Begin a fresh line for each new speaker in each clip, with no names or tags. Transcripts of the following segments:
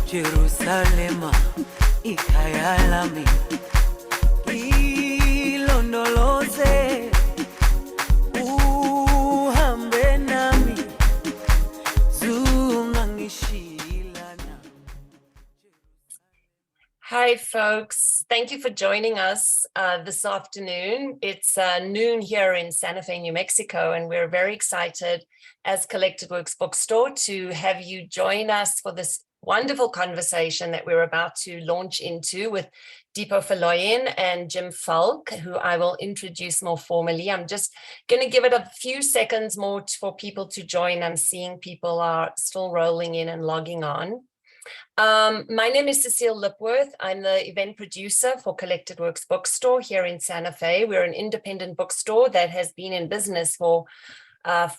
Jerusalema, ikhaya lami, ilondoloze, uhambe nami, zungangishilana.
Hi, folks. Thank you for joining us this afternoon. It's noon here in Santa Fe, New Mexico, and we're very excited as Collected Works Bookstore to have you join us for this wonderful conversation that we're about to launch into with Dipo Faloyin and Jim Falk, who I will introduce more formally. I'm just going to give it a few seconds more for people to join. I'm seeing people are still rolling in and logging on. My name is Cecile Lipworth. I'm the event producer for Collected Works Bookstore here in Santa Fe. We're an independent bookstore that has been in business for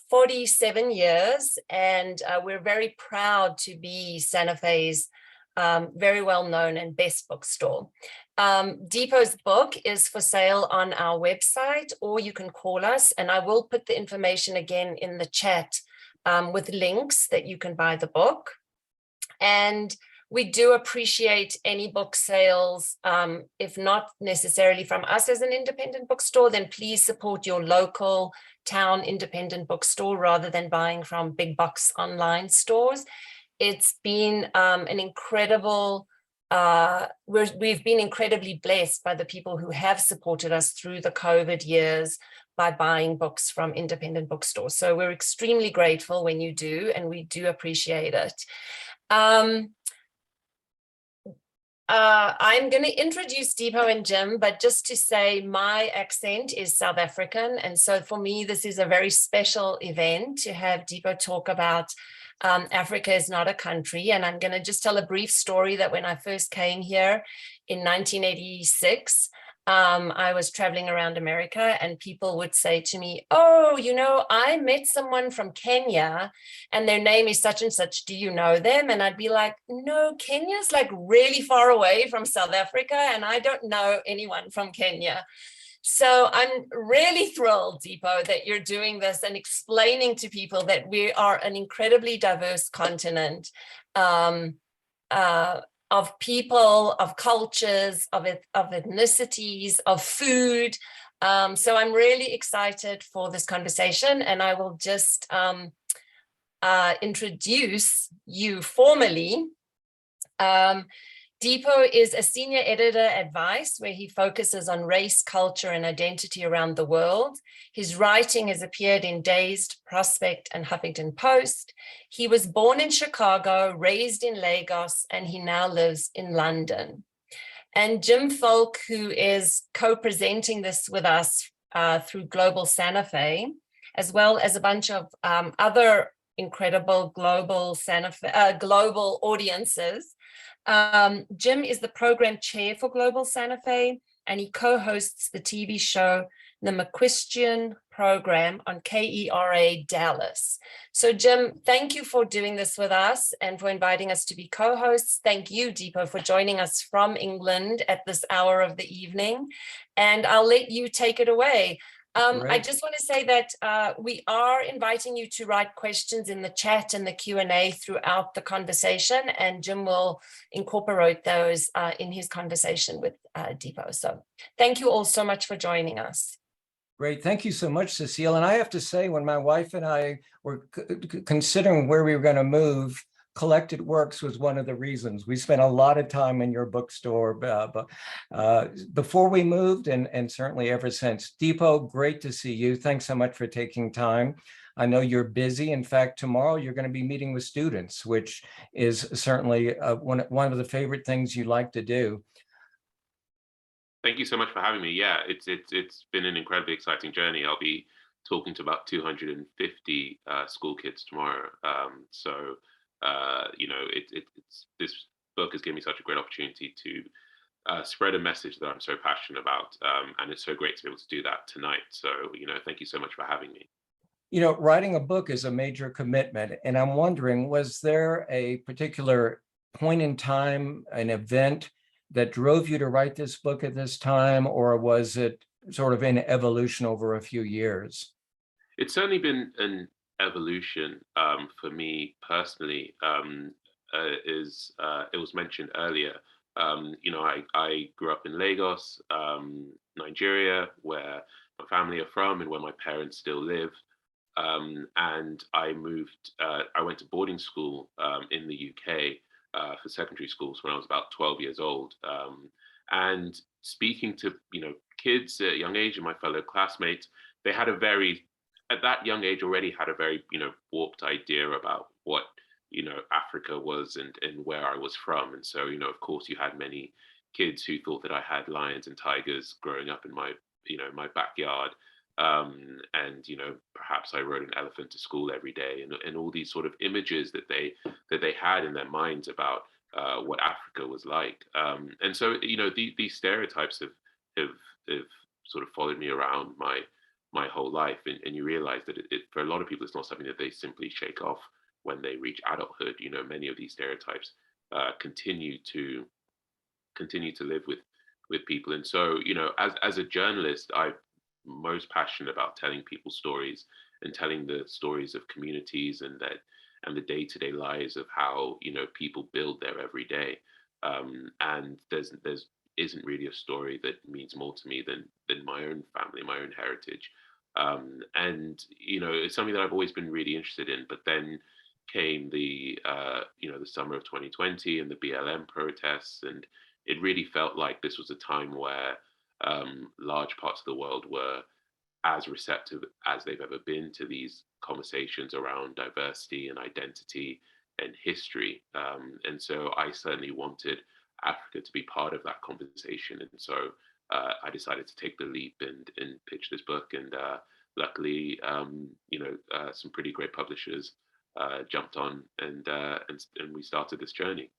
47 years, and we're very proud to be Santa Fe's very well-known and best bookstore. Dipo's book is for sale on our website, or you can call us, and I will put the information again in the chat with links that you can buy the book. And we do appreciate any book sales. If not necessarily from us as an independent bookstore, then please support your local town independent bookstore rather than buying from big box online stores. It's been an incredible, we've been incredibly blessed by the people who have supported us through the COVID years by buying books from independent bookstores. So we're extremely grateful when you do, and we do appreciate it. I'm going to introduce Dipo and Jim, but just to say my accent is South African. And so for me, this is a very special event to have Dipo talk about Africa is not a country. And I'm going to just tell a brief story that when I first came here in 1986, I was traveling around America and people would say to me, oh, you know, I met someone from Kenya and their name is such and such. Do you know them? And I'd be like, no, Kenya's like really far away from South Africa and I don't know anyone from Kenya. So I'm really thrilled, Dipo, that you're doing this and explaining to people that we are an incredibly diverse continent. Of people, of cultures, of ethnicities, of food. So I'm really excited for this conversation, and I will just introduce you formally. Dipo is a senior editor at Vice, where he focuses on race, culture, and identity around the world. His writing has appeared in Dazed, Prospect, and Huffington Post. He was born in Chicago, raised in Lagos, and he now lives in London. And Jim Falk, who is co-presenting this with us through Global Santa Fe, as well as a bunch of other incredible global global audiences. Jim is the program chair for Global Santa Fe, and he co-hosts the TV show The McQuestion Program on KERA Dallas. So Jim, thank you for doing this with us and for inviting us to be co-hosts. Thank you, Dipo, for joining us from England at this hour of the evening. And I'll let you take it away. I just want to say that we are inviting you to write questions in the chat and the Q&A throughout the conversation, and Jim will incorporate those in his conversation with Dipo. So thank you all so much for joining us.
Great. Thank you so much, Cecile. And I have to say, when my wife and I were considering where we were going to move, Collected Works was one of the reasons. We spent a lot of time in your bookstore before we moved and certainly ever since. Dipo, great to see you. Thanks so much for taking time. I know you're busy. In fact, tomorrow you're going to be meeting with students, which is certainly one of the favorite things you like to do.
Thank you so much for having me. Yeah, it's been an incredibly exciting journey. I'll be talking to about 250 school kids tomorrow. You know, this book has given me such a great opportunity to spread a message that I'm so passionate about, and it's so great to be able to do that tonight. So, you know, thank you so much for having me.
You know, writing a book is a major commitment, and I'm wondering, was there a particular point in time, an event that drove you to write this book at this time, or was it sort of in evolution over a few years?
It's certainly been an evolution for me personally. it was mentioned earlier, I grew up in Lagos, Nigeria, where my family are from and where my parents still live. And I went to boarding school in the UK for secondary schools when I was about 12 years old. And speaking to, kids at a young age and my fellow classmates, they had at that young age already had a very, warped idea about what, Africa was and where I was from. And so, of course, you had many kids who thought that I had lions and tigers growing up in my backyard. And perhaps I rode an elephant to school every day, and all these sort of images that they had in their minds about what Africa was like. And so these stereotypes have sort of followed me around my whole life, and you realize that for a lot of people it's not something that they simply shake off when they reach adulthood. Many of these stereotypes continue to live with people. And so as a journalist, I'm most passionate about telling people stories and telling the stories of communities and the day-to-day lives of how people build their everyday. And there's isn't really a story that means more to me than my own family, my own heritage. And it's something that I've always been really interested in. But then came the summer of 2020 and the BLM protests, and it really felt like this was a time where large parts of the world were as receptive as they've ever been to these conversations around diversity and identity and history. And so I certainly wanted Africa to be part of that conversation. And so I decided to take the leap and pitch this book. And luckily, some pretty great publishers jumped on, and we started this journey.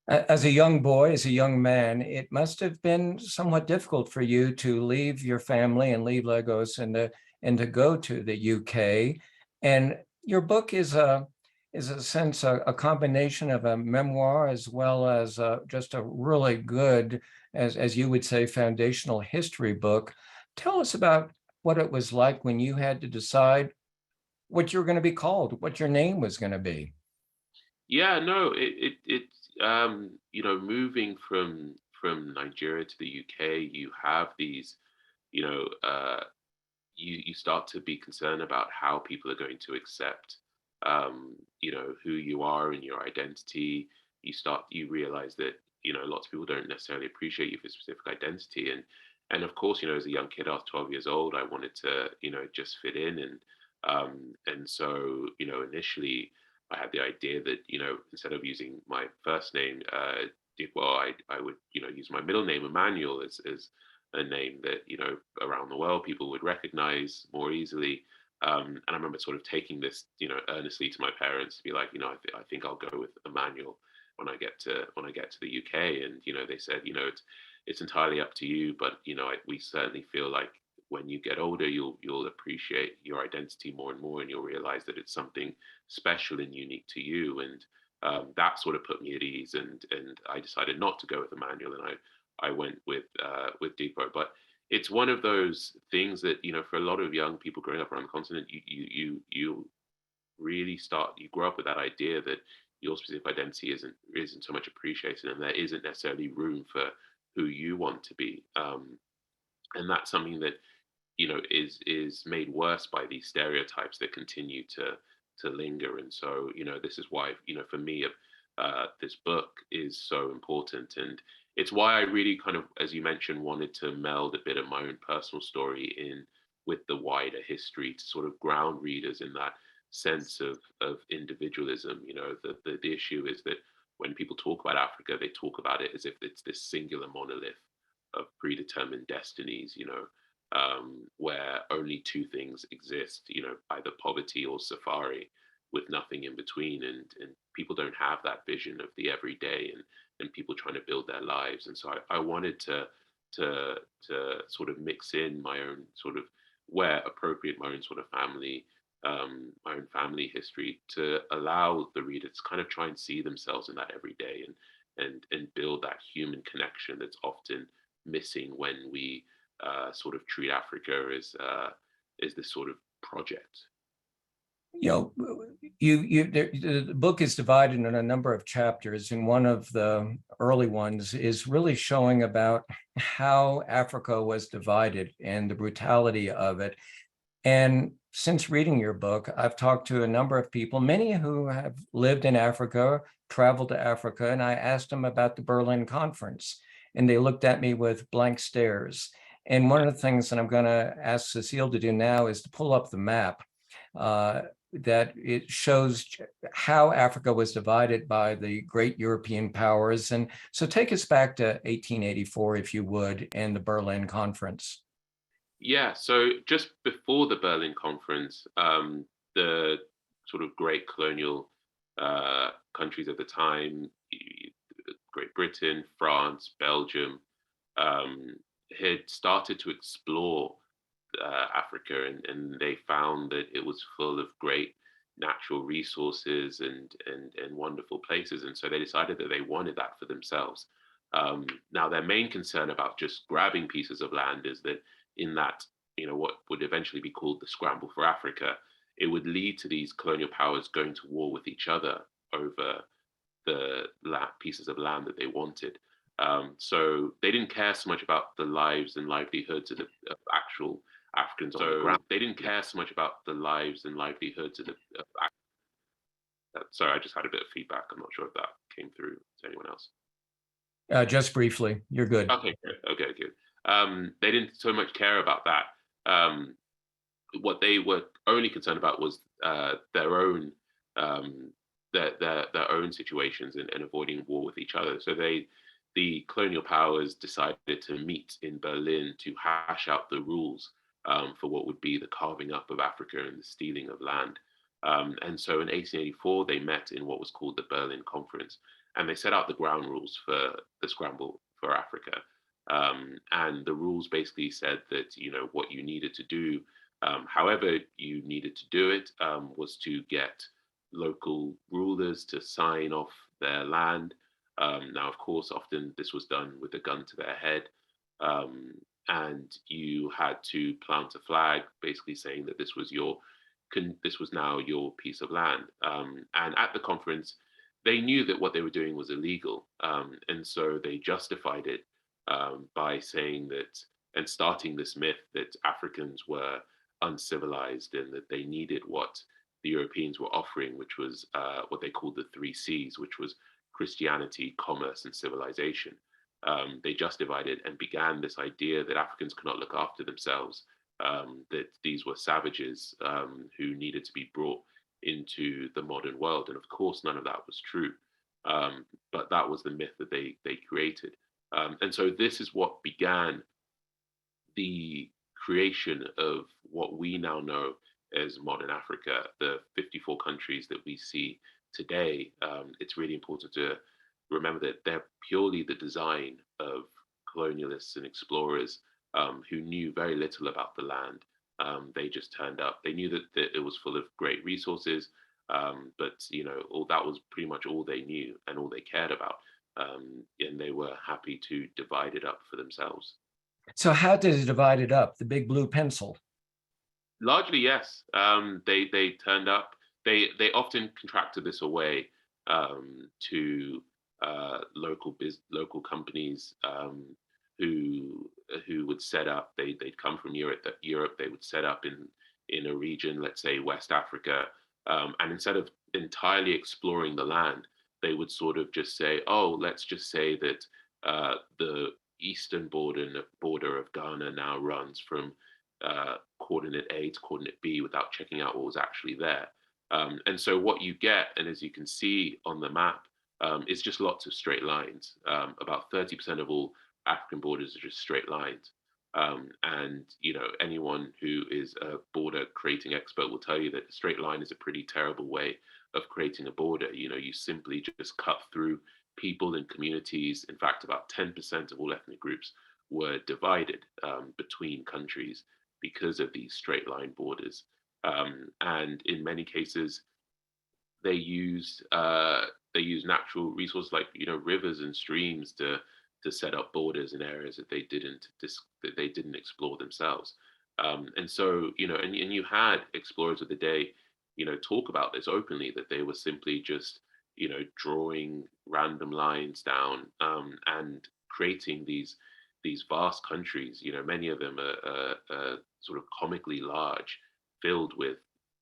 As a young boy, as a young man, it must have been somewhat difficult for you to leave your family and leave Lagos and to go to the UK. And your book is a sense a combination of a memoir as well as just a really good, as you would say, foundational history book. Tell us about what it was like when you had to decide what you're going to be called, what your name was going to be.
Yeah, no, moving from Nigeria to the UK, you have these, you start to be concerned about how people are going to accept, who you are and your identity. You realize that, lots of people don't necessarily appreciate you for specific identity. And of course, as a young kid, I was 12 years old, I wanted to, just fit in. And so, initially I had the idea that, instead of using my first name, I would, use my middle name, Emmanuel, as a name that, around the world people would recognize more easily. And I remember sort of taking this, earnestly to my parents to be like, I think I'll go with Emmanuel when I get to the UK. And, they said, it's entirely up to you, but, we certainly feel like when you get older, you'll appreciate your identity more and more, and you'll realize that it's something special and unique to you. And that sort of put me at ease. And I decided not to go with Emmanuel, and I went with Dipo. But it's one of those things that, for a lot of young people growing up around the continent, you really you grow up with that idea that your specific identity isn't so much appreciated, and there isn't necessarily room for who you want to be. And that's something that is made worse by these stereotypes that continue to linger. And so this is why for me this book is so important, and it's why I really kind of, as you mentioned, wanted to meld a bit of my own personal story in with the wider history to sort of ground readers in that sense of individualism. The issue is that when people talk about Africa, they talk about it as if it's this singular monolith of predetermined destinies, where only two things exist, either poverty or safari, with nothing in between. And people don't have that vision of the everyday and people trying to build their lives. And so I wanted to sort of mix in my own sort of, where appropriate, my own sort of family, my own family history, to allow the reader to kind of try and see themselves in that everyday and build that human connection that's often missing when we sort of treat Africa as this sort of project.
you know, the book is divided in a number of chapters, and one of the early ones is really showing about how Africa was divided and the brutality of it. And since reading your book, I've talked to a number of people, many who have lived in Africa, traveled to Africa, and I asked them about the Berlin Conference, and they looked at me with blank stares. And one of the things that I'm going to ask Cecile to do now is to pull up the map that it shows how Africa was divided by the great European powers. And so take us back to 1884, if you would, and the Berlin Conference.
Yeah, so just before the Berlin Conference, the sort of great colonial countries at the time, Great Britain, France, Belgium, had started to explore Africa, and they found that it was full of great natural resources and wonderful places, and so they decided that they wanted that for themselves. Now, their main concern about just grabbing pieces of land is that in that, what would eventually be called the Scramble for Africa, it would lead to these colonial powers going to war with each other over the pieces of land that they wanted. So they didn't care so much about the lives and livelihoods of actual Africans on the ground. They didn't care so much about the lives and livelihoods of sorry, I just had a bit of feedback. I'm not sure if that came through to anyone else.
Just briefly, you're good.
Okay, good. Okay, good. They didn't so much care about that. What they were only concerned about was their own their own situations and avoiding war with each other. So the colonial powers decided to meet in Berlin to hash out the rules for what would be the carving up of Africa and the stealing of land. And so in 1884, they met in what was called the Berlin Conference, and they set out the ground rules for the Scramble for Africa. And the rules basically said that, what you needed to do, however you needed to do it, was to get local rulers to sign off their land. Now, of course, often this was done with a gun to their head. And you had to plant a flag, basically saying that this was now your piece of land. And at the conference, they knew that what they were doing was illegal. And so they justified it by saying that, and starting this myth that Africans were uncivilized and that they needed what the Europeans were offering, which was what they called the 3 C's, which was Christianity, commerce, and civilization. They justified it and began this idea that Africans could not look after themselves, that these were savages who needed to be brought into the modern world. And of course, none of that was true. But that was the myth that they created. And so this is what began the creation of what we now know as modern Africa, the 54 countries that we see today. It's really important to remember that they're purely the design of colonialists and explorers who knew very little about the land. They just turned up. They knew that it was full of great resources, but all that was pretty much all they knew and all they cared about. And they were happy to divide it up for themselves.
So how did it divide it up? The big blue pencil?
Largely, yes. They turned up. They often contracted this away to local companies who would set up. They'd come from Europe. They would set up in a region, let's say West Africa, and instead of entirely exploring the land, they would sort of just say, oh, let's just say that the eastern border of Ghana now runs from coordinate A to coordinate B without checking out what was actually there. And so what you get, and as you can see on the map, is just lots of straight lines. About 30% of all African borders are just straight lines. And anyone who is a border creating expert will tell you that a straight line is a pretty terrible way of creating a border. You simply just cut through people and communities. In fact, about 10% of all ethnic groups were divided between countries because of these straight line borders. And in many cases, they used natural resources like rivers and streams to set up borders in areas that they didn't explore themselves. And so and you had explorers of the day talk about this openly, that they were simply just, drawing random lines down, and creating these vast countries. Many of them are sort of comically large, filled with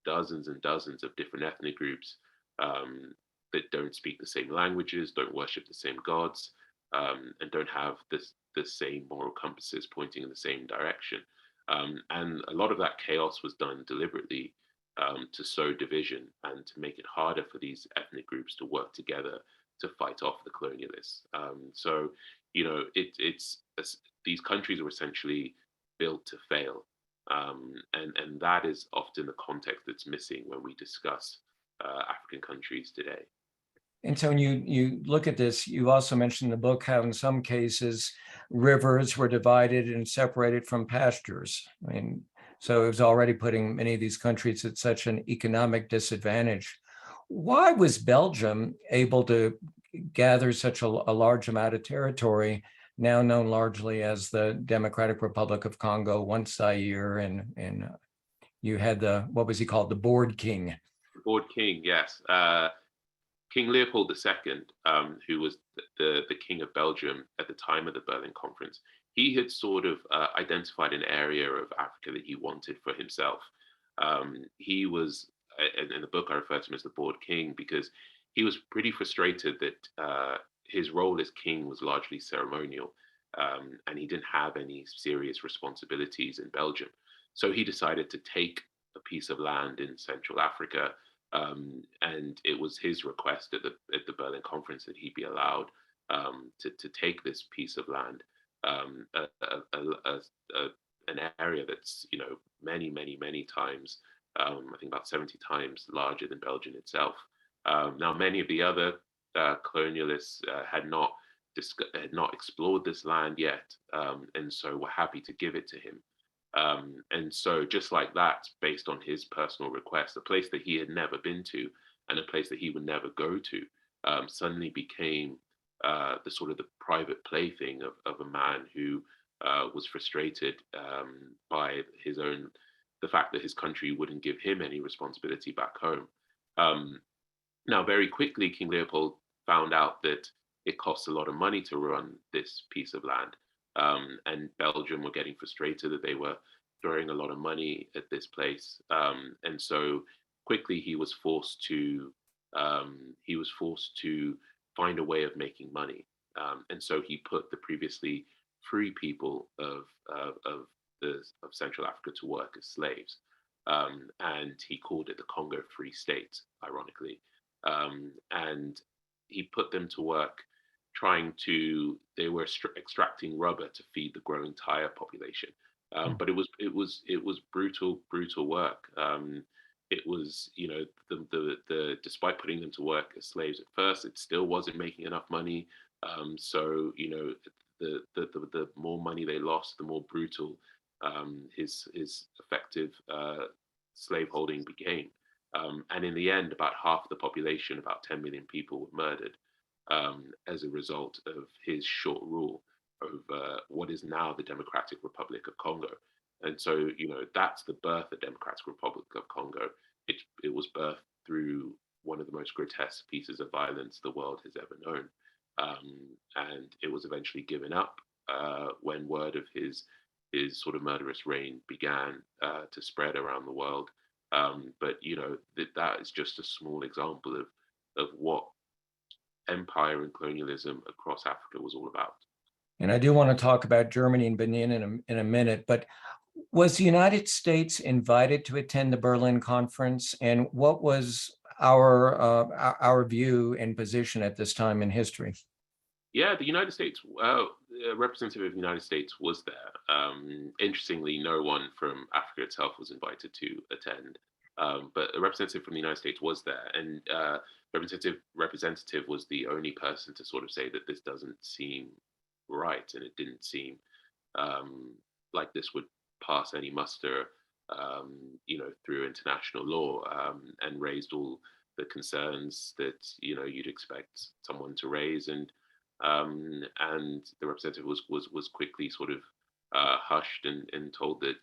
dozens and dozens of different ethnic groups, that don't speak the same languages, don't worship the same gods, and don't have the same moral compasses pointing in the same direction. And a lot of that chaos was done deliberately, to sow division and to make it harder for these ethnic groups to work together to fight off the colonialists. So, these countries were essentially built to fail. And that is often the context that's missing when we discuss African countries today.
And so when you look at this, you also mentioned in the book how in some cases rivers were divided and separated from pastures. I mean, so it was already putting many of these countries at such an economic disadvantage. Why was Belgium able to gather such a large amount of territory, now known largely as the Democratic Republic of Congo, once Zaire, and you had what was he called, the Board King?
The Board King, yes. King Leopold II, who was the King of Belgium at the time of the Berlin Conference, he had sort of identified an area of Africa that he wanted for himself. He was, in the book I refer to him as the Board King, because he was pretty frustrated that his role as king was largely ceremonial, and he didn't have any serious responsibilities in Belgium. So he decided to take a piece of land in Central Africa, and it was his request at the Berlin Conference that he be allowed to take this piece of land, an area that's many times, I think about 70 times larger than Belgium itself. Now, many of the other colonialists had not explored this land yet, and so were happy to give it to him. And so just like that, based on his personal request, a place that he had never been to and a place that he would never go to, suddenly became the sort of the private plaything of a man who was frustrated by the fact that his country wouldn't give him any responsibility back home. Now, very quickly, King Leopold found out that it costs a lot of money to run this piece of land. And Belgium were getting frustrated that they were throwing a lot of money at this place, and so quickly he was forced to find a way of making money, and so he put the previously free people of Central Africa to work as slaves, and he called it the Congo Free State, ironically, and he put them to work they were extracting rubber to feed the growing Thai population. But it was brutal work. It was, despite putting them to work as slaves at first, it still wasn't making enough money. So, the more money they lost, the more brutal his effective slaveholding became. And in the end, about half the population, about 10 million people, were murdered as a result of his short rule over what is now the Democratic Republic of Congo. And so, that's the birth of the Democratic Republic of Congo. It was birthed through one of the most grotesque pieces of violence the world has ever known. And it was eventually given up when word of his sort of murderous reign began to spread around the world. But, that is just a small example of what empire and colonialism across Africa was all about.
And I do want to talk about Germany and Benin in a minute, but was the United States invited to attend the Berlin Conference? And what was our view and position at this time in history?
Yeah, the United States, a representative of the United States was there. Interestingly, no one from Africa itself was invited to attend. But a representative from the United States was there, and representative was the only person to sort of say that this doesn't seem right, and it didn't seem like this would pass any muster, through international law, and raised all the concerns that you'd expect someone to raise, and the representative was quickly sort of hushed and told that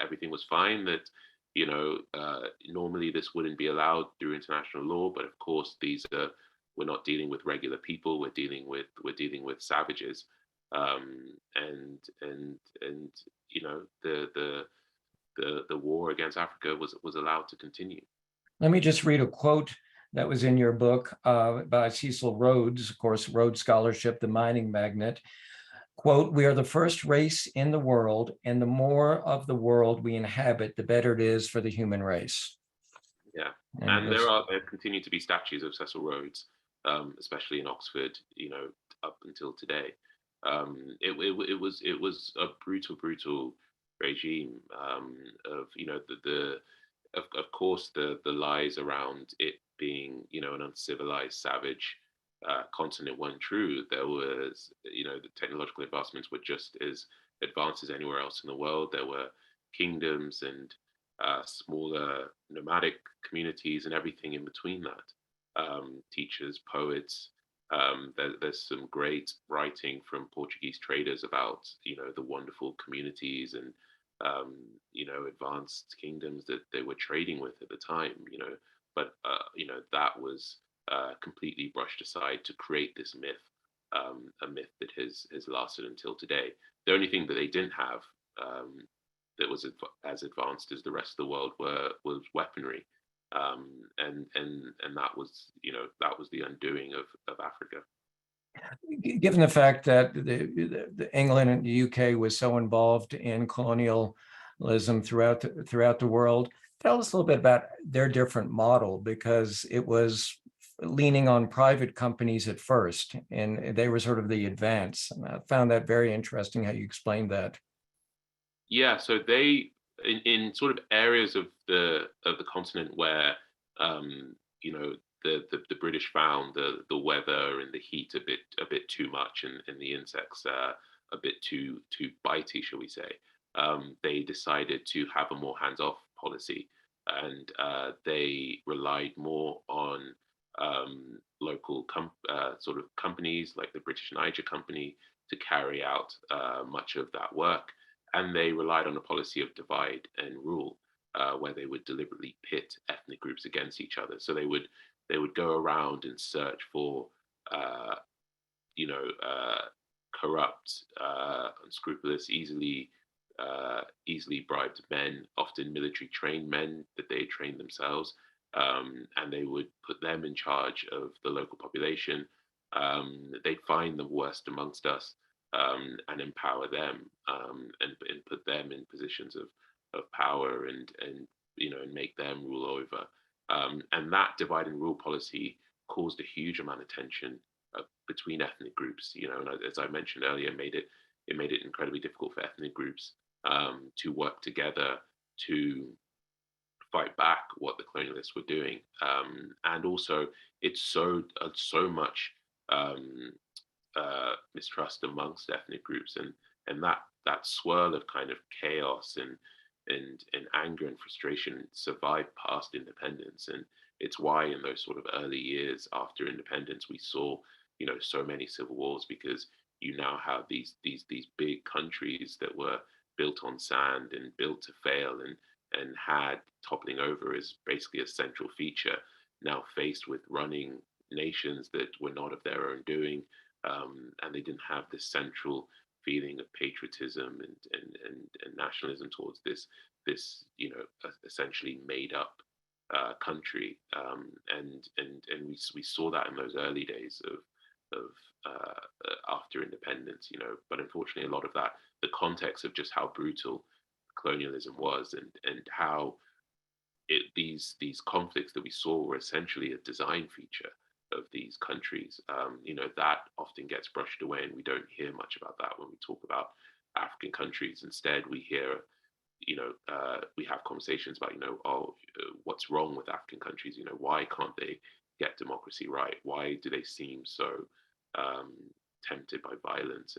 everything was fine, that Normally this wouldn't be allowed through international law, but of course we're not dealing with regular people. We're dealing with savages, and the war against Africa was allowed to continue.
Let me just read a quote that was in your book by Cecil Rhodes, of course, Rhodes Scholarship, the mining magnate. Quote, "We are the first race in the world, and the more of the world we inhabit, the better it is for the human race."
Yeah,
And
there continue to be statues of Cecil Rhodes, especially in Oxford, up until today. It was a brutal regime of of course the lies around it being an uncivilized savage continent weren't true. There was the technological advancements were just as advanced as anywhere else in the world. There were kingdoms and smaller nomadic communities and everything in between that. Teachers, poets. There's some great writing from Portuguese traders about the wonderful communities and advanced kingdoms that they were trading with at the time. But that was completely brushed aside to create this myth, a myth that has lasted until today. The only thing that they didn't have that was as advanced as the rest of the world was weaponry, and that was the undoing of Africa.
Given the fact that the England and the UK was so involved in colonialism throughout the world, tell us a little bit about their different model, because it was leaning on private companies at first, and they were sort of the advance. And I found that very interesting how you explained that.
Yeah, so they in sort of areas of the continent where the British found the weather and the heat a bit too much, and the insects a bit too bitey, shall we say. They decided to have a more hands-off policy, and they relied more on local sort of companies like the British Niger Company to carry out much of that work. And they relied on a policy of divide and rule, where they would deliberately pit ethnic groups against each other. So they would go around and search for, corrupt, unscrupulous, easily bribed men, often military trained men that they had trained themselves, and they would put them in charge of the local population. They'd find the worst amongst us. And empower them, and put them in positions of power, and make them rule over. And that divide and rule policy caused a huge amount of tension between ethnic groups. And as I mentioned earlier, it made it incredibly difficult for ethnic groups to work together to fight back what the colonialists were doing. And also, it sowed so much mistrust amongst ethnic groups, and that swirl of kind of chaos and anger and frustration survived past independence. And it's why in those sort of early years after independence we saw so many civil wars, because you now have these big countries that were built on sand and built to fail, and had toppling over as basically a central feature, now faced with running nations that were not of their own doing. And they didn't have this central feeling of patriotism and nationalism towards this essentially made up country. And we saw that in those early days of after independence. But unfortunately, a lot of that, the context of just how brutal colonialism was, and how these conflicts that we saw were essentially a design feature of these countries, that often gets brushed away, and we don't hear much about that when we talk about African countries. Instead, we hear, we have conversations about, what's wrong with African countries? Why can't they get democracy right? Why do they seem so tempted by violence?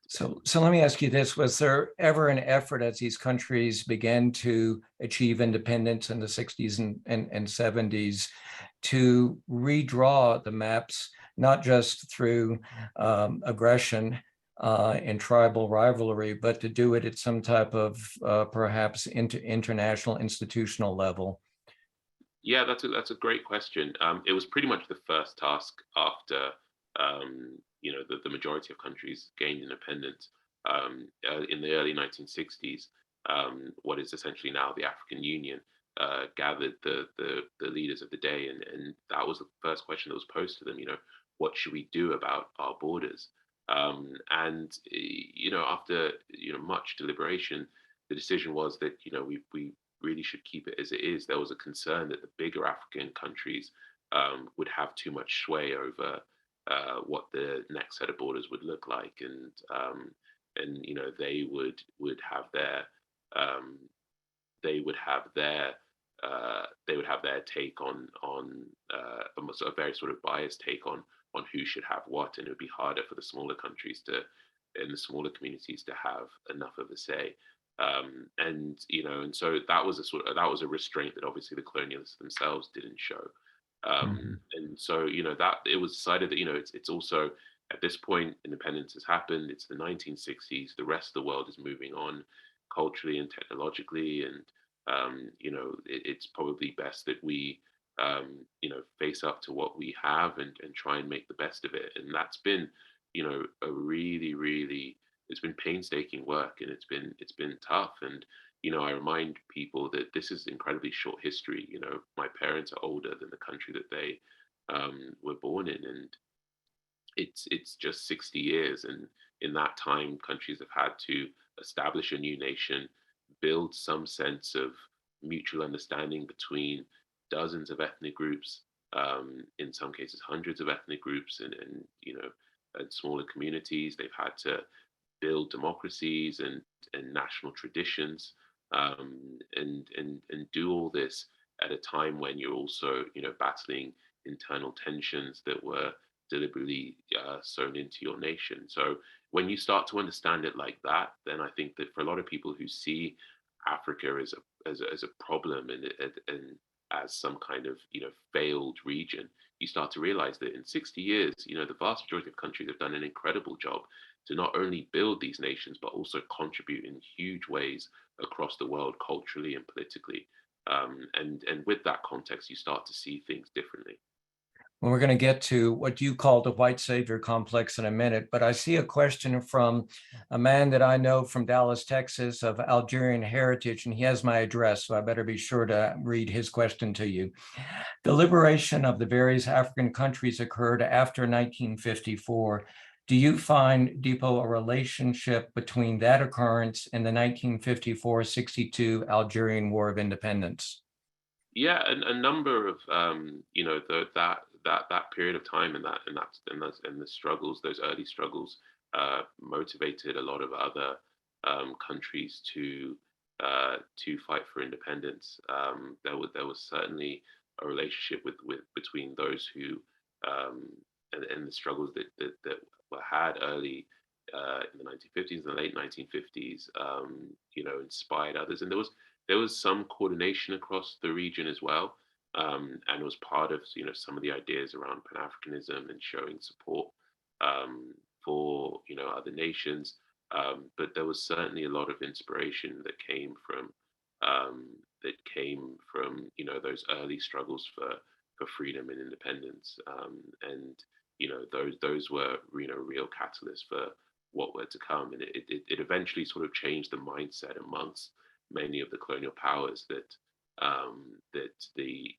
So let me ask you this: was there ever an effort as these countries began to achieve independence in the 60s and 70s to redraw the maps, not just through aggression, and tribal rivalry, but to do it at some type of perhaps international institutional level?
Yeah, that's a great question. It was pretty much the first task after the majority of countries gained independence in the early 1960s. What is essentially now the African Union gathered the leaders of the day, and that was the first question that was posed to them. What should we do about our borders? And after much deliberation, the decision was that we really should keep it as it is. There was a concern that the bigger African countries would have too much sway over what the next set of borders would look like, and they would have their they would have their take on a very sort of biased take on who should have what, and it would be harder for the smaller countries and the smaller communities to have enough of a say. And so that was a restraint that obviously the colonialists themselves didn't show. And so that it was decided that it's also, at this point, independence has happened. It's the 1960s. The rest of the world is moving on culturally and technologically, and it's probably best that we face up to what we have and try and make the best of it. And that's been a really, it's been painstaking work, and it's been tough. And I remind people that this is incredibly short history. My parents are older than the country that they were born in, and it's just 60 years. And in that time, countries have had to establish a new nation, build some sense of mutual understanding between dozens of ethnic groups, in some cases hundreds of ethnic groups, and smaller communities. They've had to build democracies and national traditions, and do all this at a time when you're also battling internal tensions that were deliberately sown into your nation. So when you start to understand it like that, then I think that for a lot of people who see Africa as a problem and as some kind of failed region, you start to realize that in 60 years, the vast majority of countries have done an incredible job to not only build these nations, but also contribute in huge ways across the world, culturally and politically. And with that context, you start to see things differently.
Well, we're going to get to what you call the white savior complex in a minute, but I see a question from a man that I know from Dallas, Texas, of Algerian heritage, and he has my address, so I better be sure to read his question to you. The liberation of the various African countries occurred after 1954. Do you find, Dipo, a relationship between that occurrence and the 1954-62 Algerian War of Independence?
Yeah, a number of that period of time and the struggles, those early struggles, motivated a lot of other countries to fight for independence. There was certainly a relationship between those who and the struggles that were had early in the 1950s and the late 1950s. Inspired others, and there was some coordination across the region as well, and it was part of some of the ideas around Pan-Africanism and showing support for other nations. But there was certainly a lot of inspiration that came from those early struggles for freedom and independence, and those were real catalysts for what were to come, and it eventually sort of changed the mindset amongst many of the colonial powers that the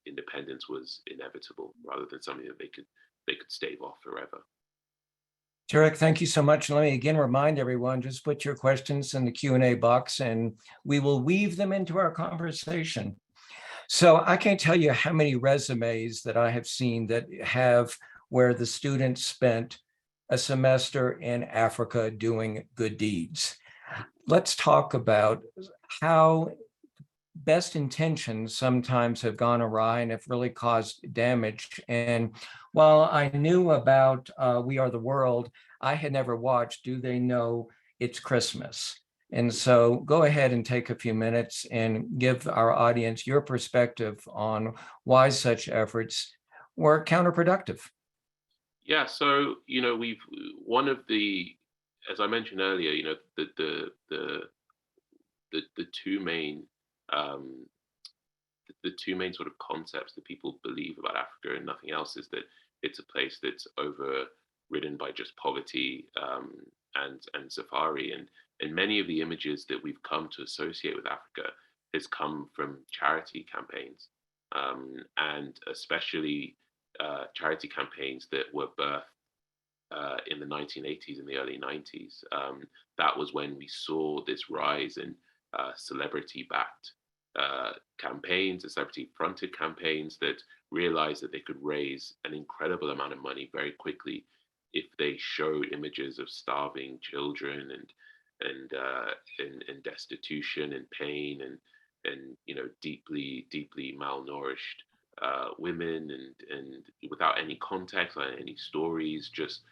independence was inevitable rather than something that they could stave off forever.
Tarek, thank you so much. Let me again remind everyone, just put your questions in the Q&A box and we will weave them into our conversation. So I can't tell you how many resumes that I have seen that have where the student spent a semester in Africa doing good deeds. Let's talk about how best intentions sometimes have gone awry and have really caused damage. And while I knew about We Are the World, I had never watched Do They Know It's Christmas? And so go ahead and take a few minutes and give our audience your perspective on why such efforts were counterproductive.
Yeah, so one of the as I mentioned earlier, the two main um, the two main sort of concepts that people believe about Africa and nothing else is that it's a place that's overridden by just poverty, and safari, and many of the images that we've come to associate with Africa has come from charity campaigns, and especially charity campaigns that were birthed in the 1980s and the early 90s. That was when we saw this rise in celebrity-backed campaigns, celebrity-fronted campaigns that realized that they could raise an incredible amount of money very quickly if they showed images of starving children and destitution and pain and deeply malnourished women and without any context, like any stories, just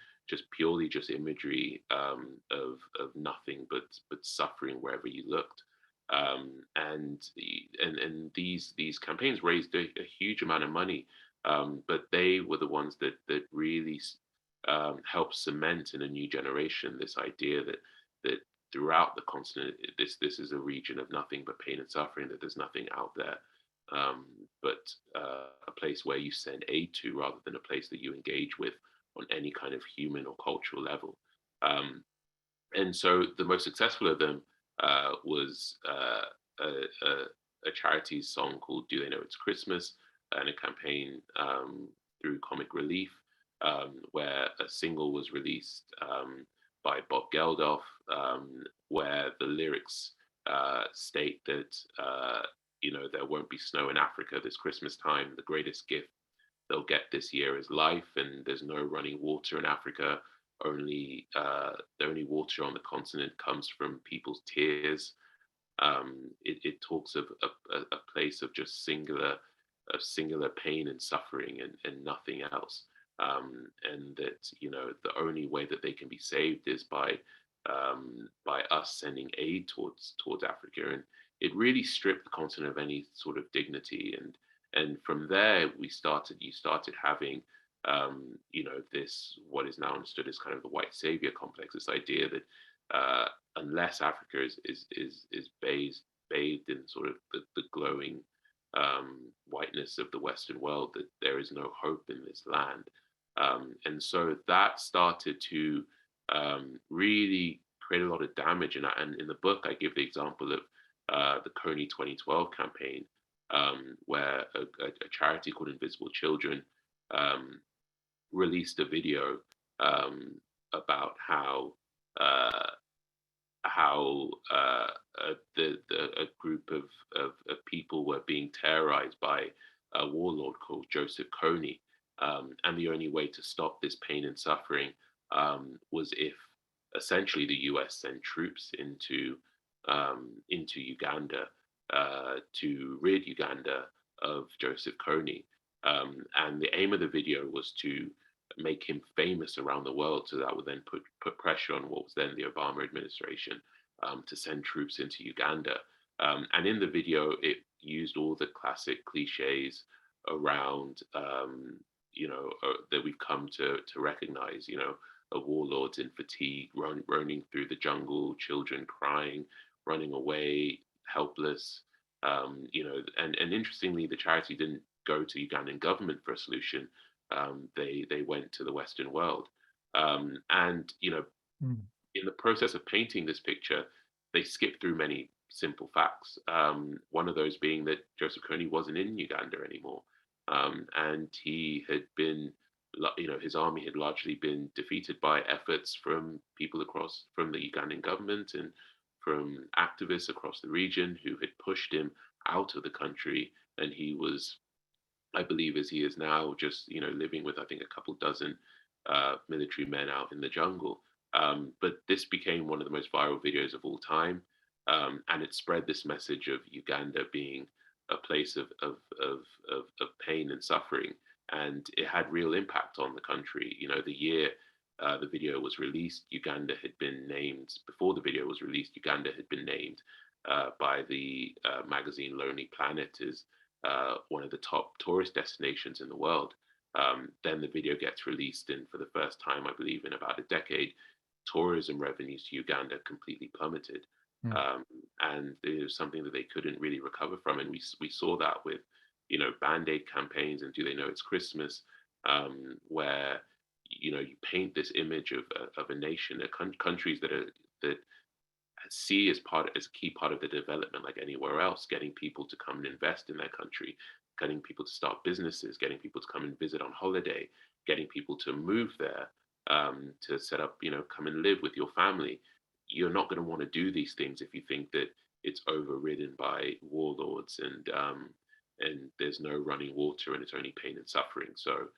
purely just imagery of nothing but suffering wherever you looked. And these campaigns raised a huge amount of money, but they were the ones that really helped cement in a new generation this idea that throughout the continent, this is a region of nothing but pain and suffering, that there's nothing out there, but a place where you send aid to rather than a place that you engage with on any kind of human or cultural level. And so the most successful of them was a charity song called "Do They Know It's Christmas?" and a campaign through Comic Relief, where a single was released by Bob Geldof, where the lyrics state that there won't be snow in Africa this Christmas time. The greatest gift they'll get this year is life, and there's no running water in Africa. Only the only water on the continent comes from people's tears. It talks of a place of just singular pain and suffering and nothing else. And that the only way that they can be saved is by us sending aid towards Africa. And it really stripped the continent of any sort of dignity. And from there you started having this, what is now understood as kind of the white savior complex, this idea that unless Africa is bathed in sort of the glowing whiteness of the Western world, that there is no hope in this land. And so that started to really create a lot of damage. And in the book, I give the example of the Coney 2012 campaign, where a charity called Invisible Children released a video about how a group of people were being terrorized by a warlord called Joseph Kony, and the only way to stop this pain and suffering was if essentially the US sent troops into Uganda to rid Uganda of Joseph Kony. And the aim of the video was to make him famous around the world, so that would then put pressure on what was then the Obama administration to send troops into Uganda. And in the video, it used all the classic cliches around, that we've come to recognize, warlords in fatigue, running through the jungle, children crying, running away, helpless. And interestingly, the charity didn't go to Ugandan government for a solution. They went to the Western world. In the process of painting this picture, they skipped through many simple facts. One of those being that Joseph Kony wasn't in Uganda anymore. And he had been, his army had largely been defeated by efforts from people from the Ugandan government and from activists across the region who had pushed him out of the country. And he was, I believe, as he is now, just living with, I think, a couple dozen military men out in the jungle. But this became one of the most viral videos of all time, and it spread this message of Uganda being a place of pain and suffering, and it had real impact on the country. The year the video was released, Uganda had been named. Before the video was released, Uganda had been named by the magazine Lonely Planet as one of the top tourist destinations in the world. Then the video gets released, and for the first time, I believe, in about a decade, tourism revenues to Uganda completely plummeted.
Mm.
And it was something that they couldn't really recover from. And we saw that with, Band-Aid campaigns and Do They Know It's Christmas, where, you paint this image of a nation, countries that see as a key part of the development, like anywhere else, getting people to come and invest in their country, getting people to start businesses, getting people to come and visit on holiday, getting people to move there, to set up, come and live with your family. You're not going to want to do these things if you think that it's overridden by warlords and there's no running water and it's only pain and suffering. So,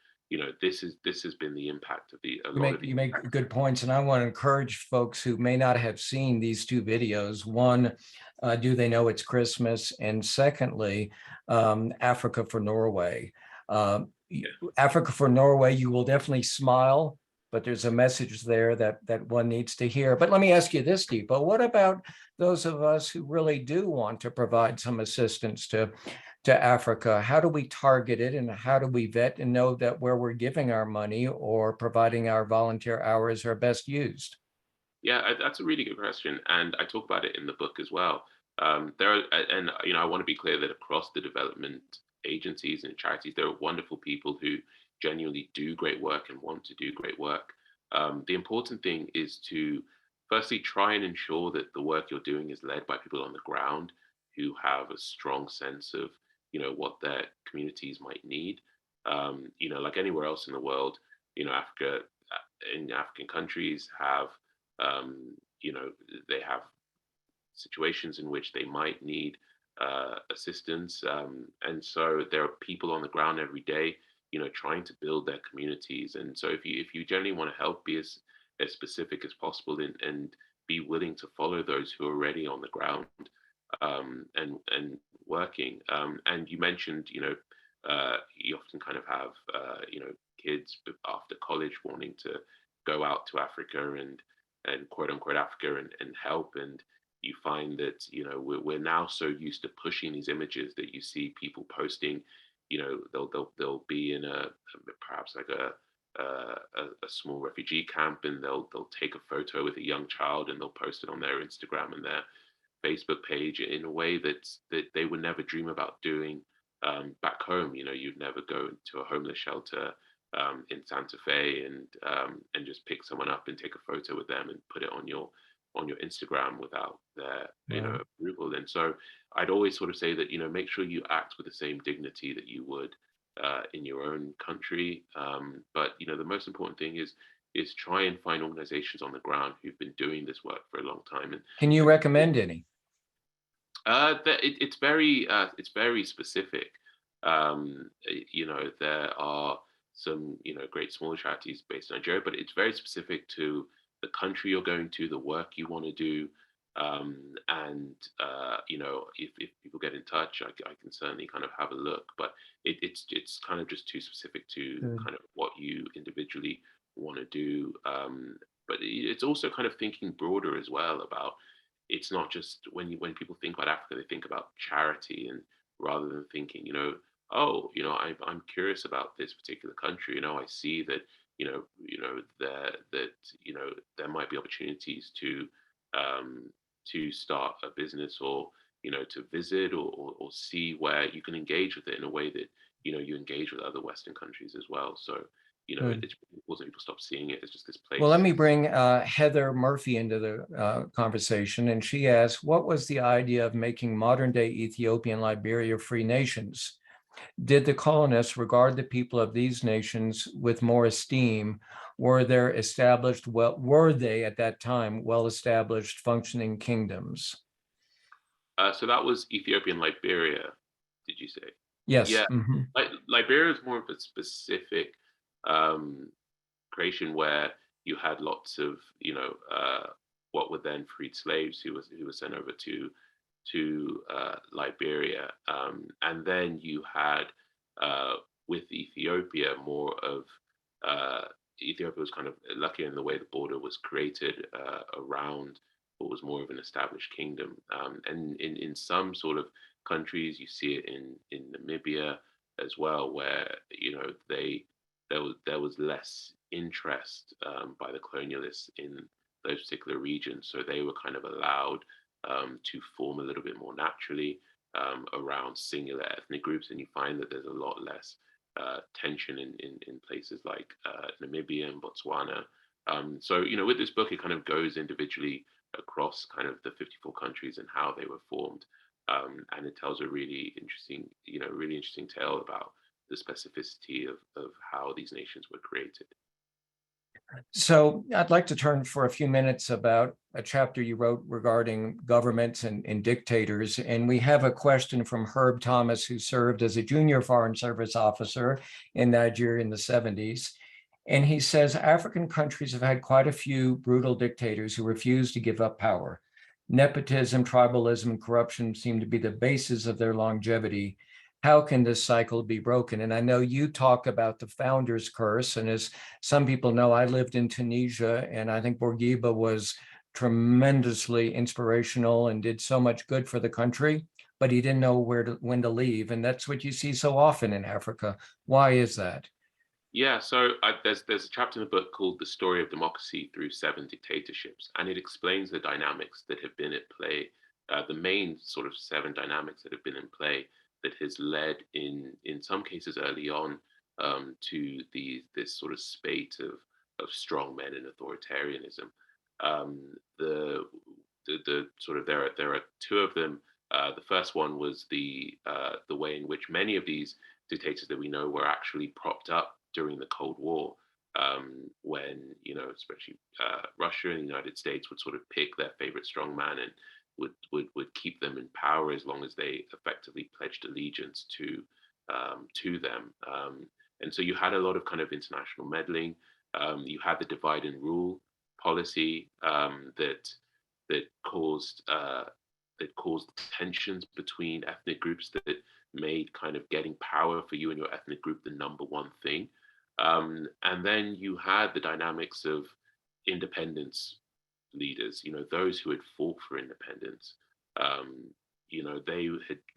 this has been the impact of
You make good points, and I want to encourage folks who may not have seen these two videos. One, Do They Know It's Christmas? And secondly, Africa for Norway. Africa for Norway, you will definitely smile, but there's a message there that one needs to hear. But let me ask you this, Dipo, what about those of us who really do want to provide some assistance to Africa? How do we target it, and how do we vet and know that where we're giving our money or providing our volunteer hours are best used?
Yeah, that's a really good question, and I talk about it in the book as well. I want to be clear that across the development agencies and charities, there are wonderful people who genuinely do great work and want to do great work. The important thing is to firstly try and ensure that the work you're doing is led by people on the ground who have a strong sense of what their communities might need. Like anywhere else in the world, Africa in African countries have they have situations in which they might need assistance, and so there are people on the ground every day, trying to build their communities. And so if you generally want to help, be as specific as possible and be willing to follow those who are already on the ground, and working. And you mentioned, you often kind of have, kids after college wanting to go out to Africa and quote unquote Africa and help. And you find that, we're now so used to pushing these images that you see people posting, they'll be in perhaps like a small refugee camp, and they'll take a photo with a young child and they'll post it on their Instagram and their Facebook page in a way that they would never dream about doing back home. You'd never go to a homeless shelter in Santa Fe and just pick someone up and take a photo with them and put it on your Instagram without their approval. And so I'd always sort of say that make sure you act with the same dignity that you would in your own country. But the most important thing is try and find organizations on the ground who've been doing this work for a long time. And
can you recommend any?
It's very specific. There are some great small charities based in Nigeria, but it's very specific to the country you're going to, the work you want to do, and if people get in touch, I can certainly kind of have a look. But it's kind of just too specific to kind of what you individually want to do. But it's also kind of thinking broader as well about. It's not just when people think about Africa, they think about charity, and rather than thinking, I'm curious about this particular country. I see that, there might be opportunities to start a business, or to visit or see where you can engage with it in a way that you engage with other Western countries as well. So it's important people stop seeing it as just this place.
Well, let me bring Heather Murphy into the conversation. And she asked, what was the idea of making modern day Ethiopia and Liberia free nations? Did the colonists regard the people of these nations with more esteem? Were they at that time well-established functioning kingdoms?
So that was Ethiopia and Liberia, did you say?
Yes.
Yeah. Liberia is more of a specific creation where you had lots of what were then freed slaves who were sent over to Liberia, and then you had with Ethiopia more of Ethiopia was kind of lucky in the way the border was created around what was more of an established kingdom, and in some sort of countries you see it in Namibia as well, where there was less interest by the colonialists in those particular regions. So they were kind of allowed to form a little bit more naturally around singular ethnic groups, and you find that there's a lot less tension in places like Namibia and Botswana. So, with this book, it kind of goes individually across kind of the 54 countries and how they were formed. And it tells a really interesting tale about the specificity of how these nations were created.
So I'd like to turn for a few minutes about a chapter you wrote regarding governments and dictators. And we have a question from Herb Thomas, who served as a junior Foreign Service officer in Nigeria in the 70s. And he says, African countries have had quite a few brutal dictators who refuse to give up power. Nepotism, tribalism, and corruption seem to be the basis of their longevity. How can this cycle be broken? And I know you talk about the founder's curse. And as some people know, I lived in Tunisia, and I think Bourguiba was tremendously inspirational and did so much good for the country, but he didn't know when to leave. And that's what you see so often in Africa. Why is that?
Yeah, so there's a chapter in the book called "The Story of Democracy Through 7 Dictatorships," and it explains the dynamics that have been at play, the main sort of 7 dynamics that have been in play that has led in some cases early on to this sort of spate of strong men and authoritarianism. The sort of there are 2 of them. The first one was the way in which many of these dictators that we know were actually propped up during the Cold War, when especially Russia and the United States would sort of pick their favorite strongman and would keep them in power as long as they effectively pledged allegiance to them. And so you had a lot of kind of international meddling. You had the divide and rule policy that caused tensions between ethnic groups that made kind of getting power for you and your ethnic group the number one thing. And then you had the dynamics of independence leaders, those who had fought for independence.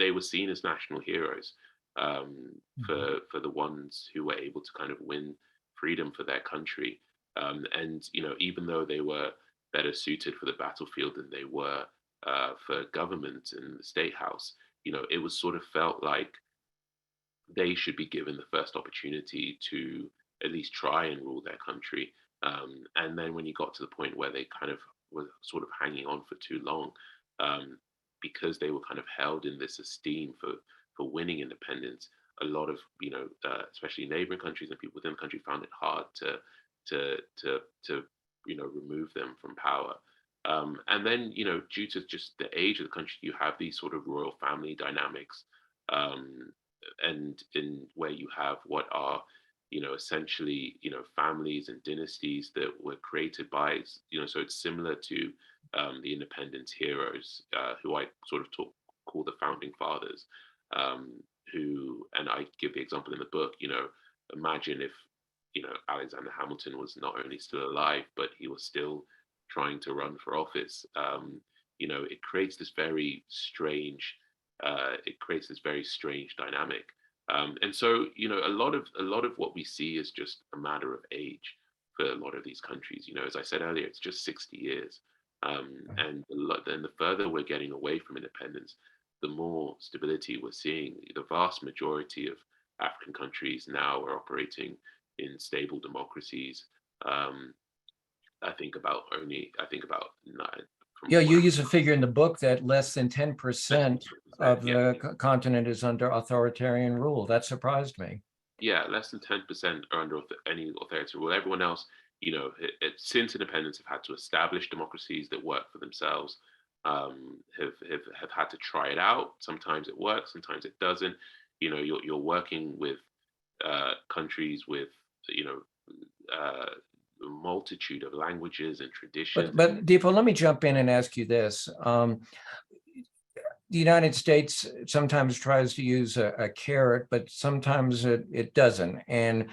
They were seen as national heroes for the ones who were able to kind of win freedom for their country. And even though they were better suited for the battlefield than they were for government and the state house, it was sort of felt like they should be given the first opportunity to at least try and rule their country. And then when you got to the point where they kind of were sort of hanging on for too long, because they were kind of held in this esteem for winning independence, a lot of especially neighboring countries and people within the country found it hard to remove them from power. And then due to just the age of the country, you have these sort of royal family dynamics, and in where you have what are essentially families and dynasties that were created by so it's similar to the independence heroes, who I sort of call the founding fathers, who, and I give the example in the book, imagine if Alexander Hamilton was not only still alive, but he was still trying to run for office. It creates this very strange dynamic. And so, a lot of what we see is just a matter of age for a lot of these countries. As I said earlier, it's just 60 years. And then the further we're getting away from independence, the more stability we're seeing. The vast majority of African countries now are operating in stable democracies. I think about nine.
Yeah, you use a figure in the book that less than 10% of the continent is under authoritarian rule. That surprised me.
Yeah, less than 10% are under any authoritarian rule. Everyone else, since independence, have had to establish democracies that work for themselves. Have had to try it out. Sometimes it works, sometimes it doesn't. You're working with countries with a multitude of languages and traditions.
But Dipo, let me jump in and ask you this. The United States sometimes tries to use a carrot, but sometimes it doesn't. And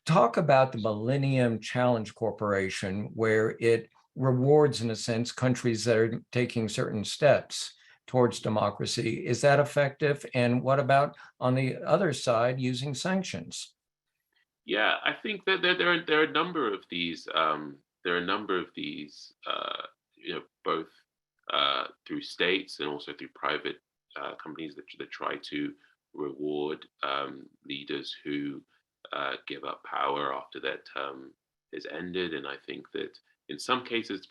talk about the Millennium Challenge Corporation, where it rewards, in a sense, countries that are taking certain steps towards democracy. Is that effective? And what about on the other side, using sanctions?
Yeah, I think that there are a number of these there are a number of these, both through states and also through private companies that try to reward leaders who give up power after their term is ended. And I think that in some cases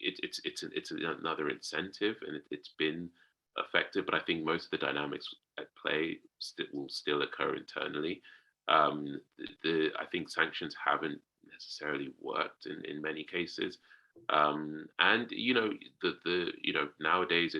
it's another incentive, and it's been effective. But I think most of the dynamics at play will still occur internally. I think sanctions haven't necessarily worked in many cases, and nowadays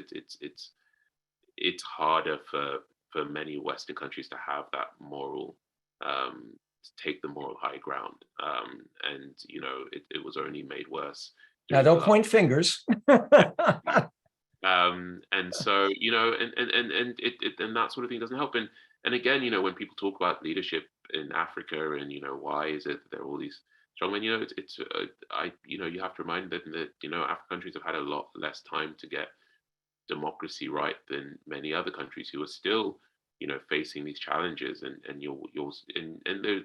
it's harder for many Western countries to have that moral, to take the moral high ground, and it was only made worse.
Now, don't point fingers.
And so and that sort of thing doesn't help. And again, when people talk about leadership in Africa, and why is it that there are all these strong men, you have to remind them that African countries have had a lot less time to get democracy right than many other countries who are still facing these challenges. And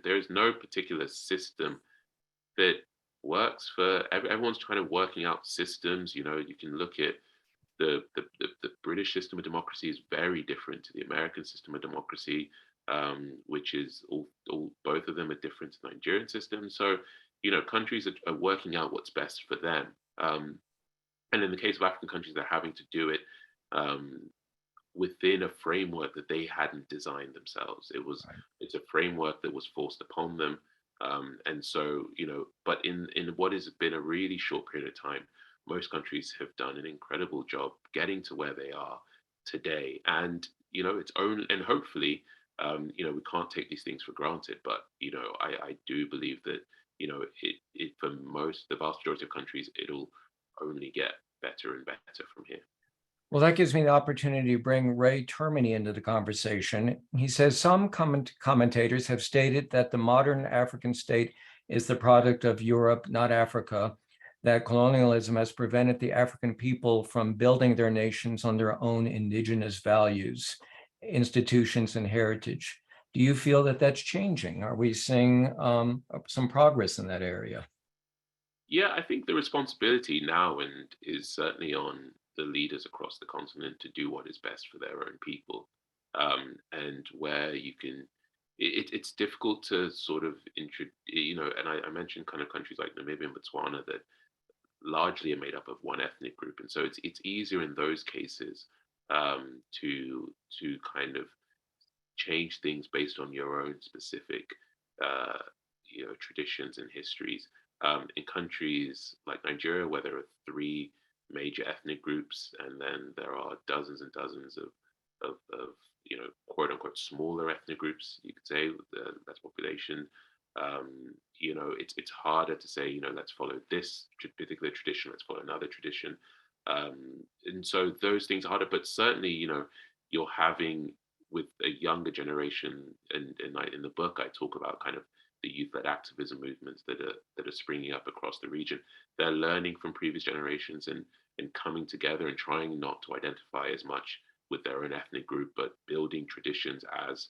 there's no particular system that works for everyone's trying to working out systems. You can look at the British system of democracy is very different to the American system of democracy, which is all both of them are different to the Nigerian system. So countries are working out what's best for them, and in the case of African countries, they're having to do it within a framework that they hadn't designed themselves. It's a framework that was forced upon them. And so, but in what has been a really short period of time, most countries have done an incredible job getting to where they are today. And, it's only, and hopefully, we can't take these things for granted, but, I do believe that, it for the vast majority of countries, it'll only get better and better from here.
Well, that gives me the opportunity to bring Ray Termini into the conversation. He says some commentators have stated that the modern African state is the product of Europe, not Africa, that colonialism has prevented the African people from building their nations on their own indigenous values, institutions, and heritage. Do you feel that that's changing? Are we seeing some progress in that area?
Yeah, I think the responsibility now is certainly on the leaders across the continent to do what is best for their own people, and where you can. It's difficult to sort of and I mentioned kind of countries like Namibia and Botswana that largely are made up of one ethnic group, and so it's easier in those cases to kind of change things based on your own specific traditions and histories. In countries like Nigeria, where there are three major ethnic groups, and then there are dozens and dozens of quote unquote smaller ethnic groups, you could say, with less population. It's harder to say, let's follow this particular tradition, let's follow another tradition, and so those things are harder. But certainly, you're having with a younger generation, and in the book, I talk about kind of the youth-led activism movements that are springing up across the region. They're learning from previous generations and coming together and trying not to identify as much with their own ethnic group, but building traditions as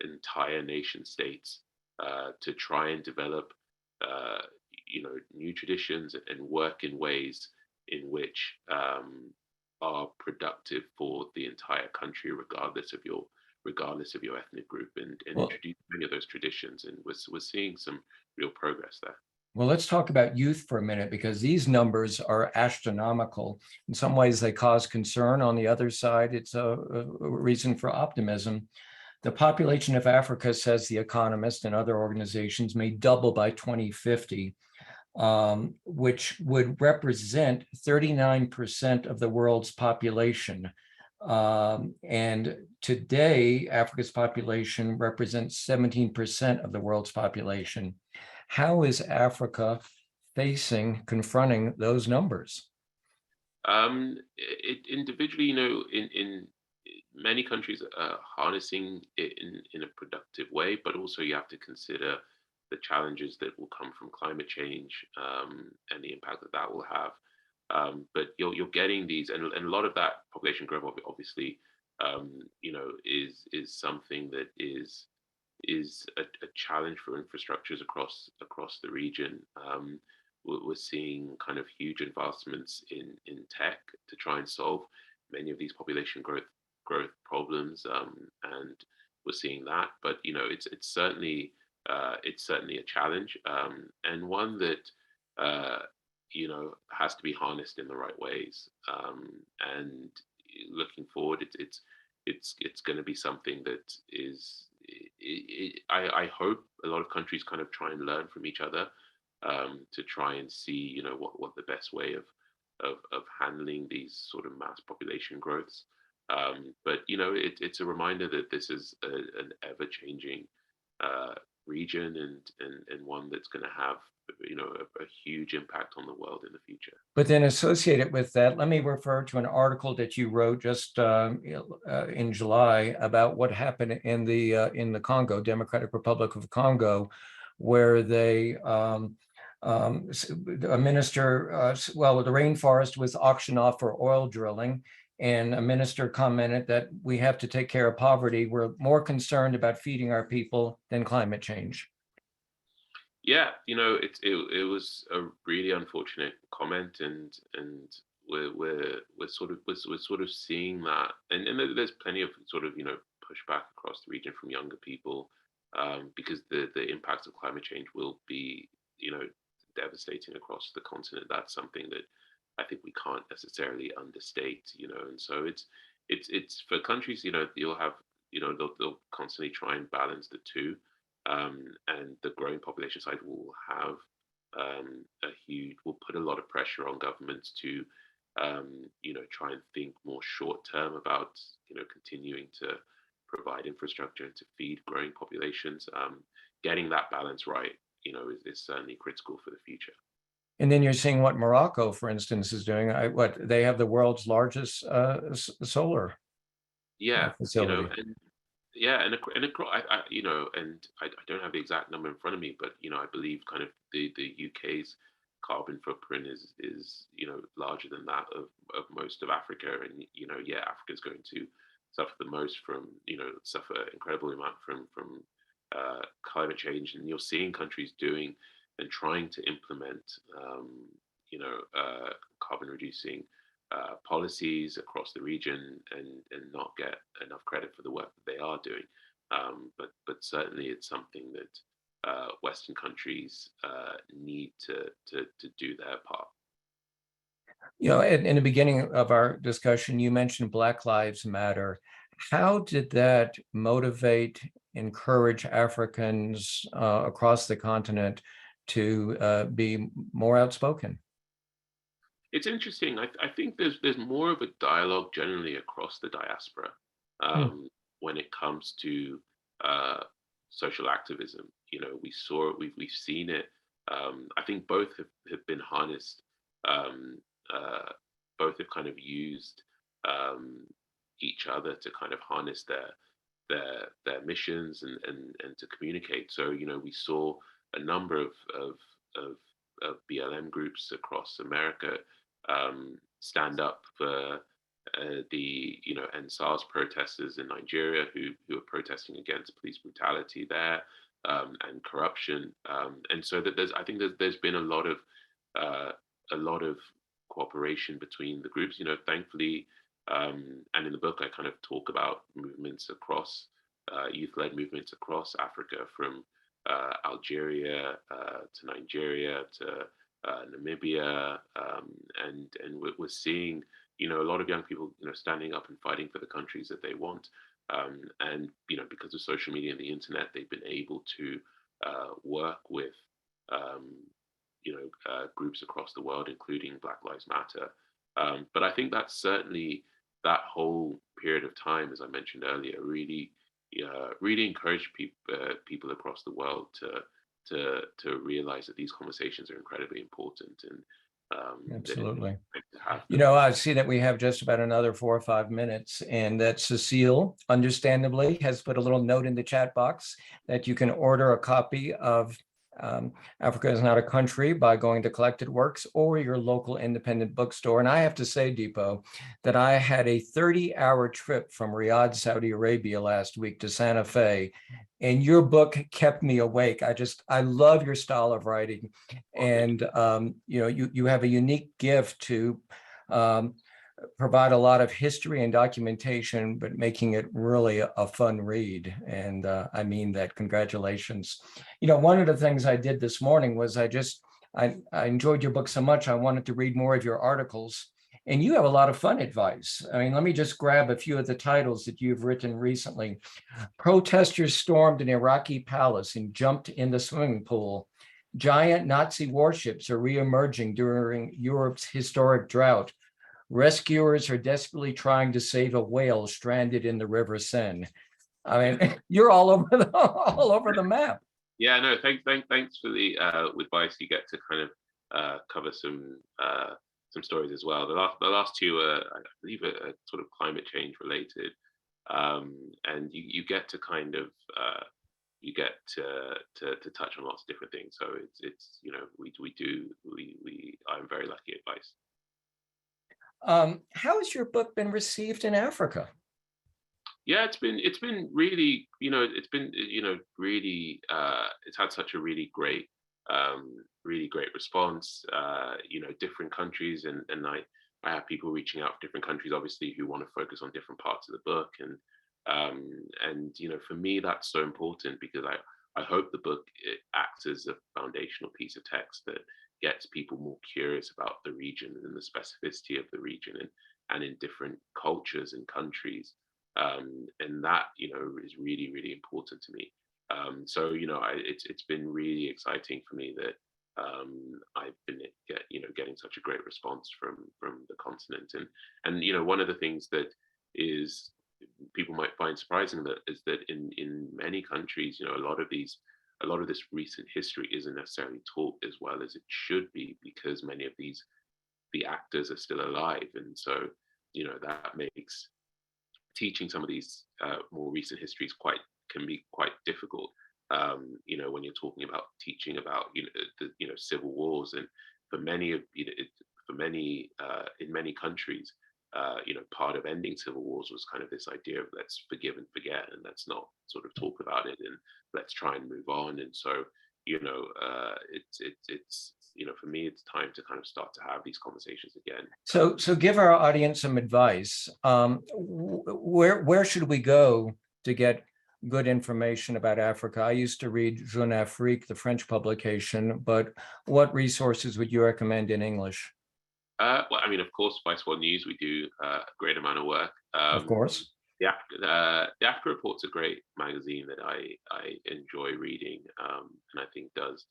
entire nation states to try and develop, new traditions and work in ways in which are productive for the entire country, regardless of your ethnic group, and introduce many of those traditions. And we're seeing some real progress there.
Well, let's talk about youth for a minute, because these numbers are astronomical. In some ways, they cause concern. On the other side, it's a reason for optimism. The population of Africa, says The Economist and other organizations, may double by 2050, which would represent 39% of the world's population. And today, Africa's population represents 17% of the world's population. How is Africa confronting those numbers?
Individually, in many countries are harnessing it in a productive way, but also you have to consider the challenges that will come from climate change, and the impact that will have. But you're getting these, and a lot of that population growth, obviously, is something that is is a challenge for infrastructures across the region. We're seeing kind of huge advancements in tech to try and solve many of these population growth problems, and we're seeing that. But it's certainly a challenge, and one that has to be harnessed in the right ways. And looking forward, it's going to be something that is. I hope a lot of countries kind of try and learn from each other, to try and see what the best way of handling these sort of mass population growths. But it's a reminder that this is an ever-changing region, and one that's going to have a huge impact on the world in the future.
But then associated with that, let me refer to an article that you wrote just in July about what happened in the Congo, Democratic Republic of Congo, where they a minister, the rainforest was auctioned off for oil drilling, and a minister commented that we have to take care of poverty. We're more concerned about feeding our people than climate change.
Yeah, it was a really unfortunate comment, and we're sort of seeing that, and there's plenty of sort of pushback across the region from younger people, because the impacts of climate change will be devastating across the continent. That's something that I think we can't necessarily understate, and so it's for countries, you'll have they'll constantly try and balance the two. And the growing population side will have will put a lot of pressure on governments to try and think more short term about continuing to provide infrastructure and to feed growing populations. Getting that balance right is certainly critical for the future.
And then you're seeing what Morocco, for instance, is doing. They have the world's largest solar facility. I don't have the exact number in front of me, but I believe kind of the UK's carbon footprint is larger than that of most of Africa, and Africa is going to suffer the most suffer incredible amount from climate change, and you're seeing countries doing and trying to implement carbon reducing policies across the region, and not get enough credit for the work that they are doing. But certainly it's something that Western countries need to do their part. In the beginning of our discussion, you mentioned Black Lives Matter. How did that motivate, encourage Africans across the continent to be more outspoken?
It's interesting. I think there's more of a dialogue generally across the diaspora when it comes to social activism. We saw it, we've seen it. I think both have been harnessed. Both have kind of used each other to kind of harness their missions and to communicate. So we saw a number of BLM groups across America stand up for the NSAS protesters in Nigeria who are protesting against police brutality there, and corruption, and so that I think there's been a lot of cooperation between the groups. Thankfully, and in the book I kind of talk about movements across youth-led movements across Africa, from Algeria to Nigeria to Namibia, and we're seeing a lot of young people standing up and fighting for the countries that they want, and because of social media and the internet, they've been able to work with groups across the world, including Black Lives Matter. But I think that's certainly, that whole period of time, as I mentioned earlier, really encouraged people across the world to realize that these conversations are incredibly important, and
absolutely. I see that we have just about another 4 or 5 minutes, and that Cecile, understandably, has put a little note in the chat box that you can order a copy of Africa is Not a Country by going to Collected Works or your local independent bookstore. And I have to say, Dipo, that I had a 30-hour trip from Riyadh, Saudi Arabia last week to Santa Fe, and your book kept me awake. I love your style of writing. And, you have a unique gift to provide a lot of history and documentation, but making it really a fun read. And I mean that. Congratulations. One of the things I did this morning was I enjoyed your book so much, I wanted to read more of your articles. And you have a lot of fun advice. I mean, let me just grab a few of the titles that you've written recently. Protesters stormed an Iraqi palace and jumped in the swimming pool. Giant Nazi warships are reemerging during Europe's historic drought. Rescuers are desperately trying to save a whale stranded in the River Seine. I mean, you're all over the map.
Yeah, no, thanks for the advice. You get to kind of cover some stories as well. The last two are, I believe, are sort of climate change related, and you get to kind of you get to touch on lots of different things. So it's I'm very lucky advice.
How has your book been received in Africa?
Yeah, it's been really, really, it's had such a really great response. Different countries, and I have people reaching out from different countries, obviously, who want to focus on different parts of the book, and for me that's so important, because I hope the book acts as a foundational piece of text that gets people more curious about the region and the specificity of the region, and in different cultures and countries. And that, is really, really important to me. It's been really exciting for me that I've been getting such a great response from the continent. And one of the things that is people might find surprising is that in many countries, a lot of this recent history isn't necessarily taught as well as it should be, because many of the actors are still alive, and so that makes teaching some of these more recent histories can be quite difficult. When you're talking about teaching about civil wars, and for many in many countries, part of ending civil wars was kind of this idea of let's forgive and forget, and let's not sort of talk about it, and let's try and move on. And so it's for me, it's time to kind of start to have these conversations again.
So give our audience some advice. Where should we go to get good information about Africa? I used to read Jeune Afrique, the French publication, but what resources would you recommend in English?
Well, I mean, of course, Vice World News, we do a great amount of work.
Of course.
The Africa Report's a great magazine that I enjoy reading, and I think does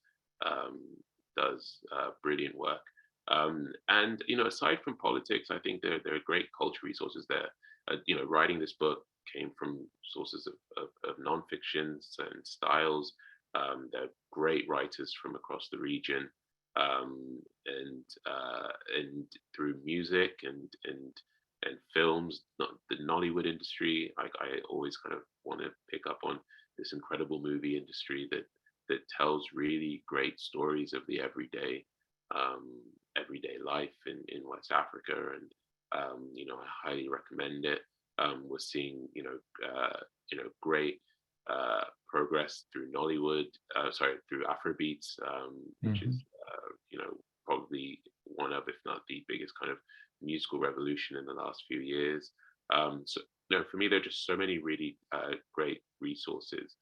brilliant work. And aside from politics, I think there are great culture resources there. Writing this book came from sources of nonfictions and styles. There are great writers from across the region, and through music and films, the Nollywood industry. I always kind of want to pick up on this incredible movie industry that tells really great stories of the everyday life in West Africa, and I highly recommend it. We're seeing great progress through Nollywood, through Afrobeats, which is probably one of, if not the biggest kind of musical revolution in the last few years. For me, there are just so many really great resources.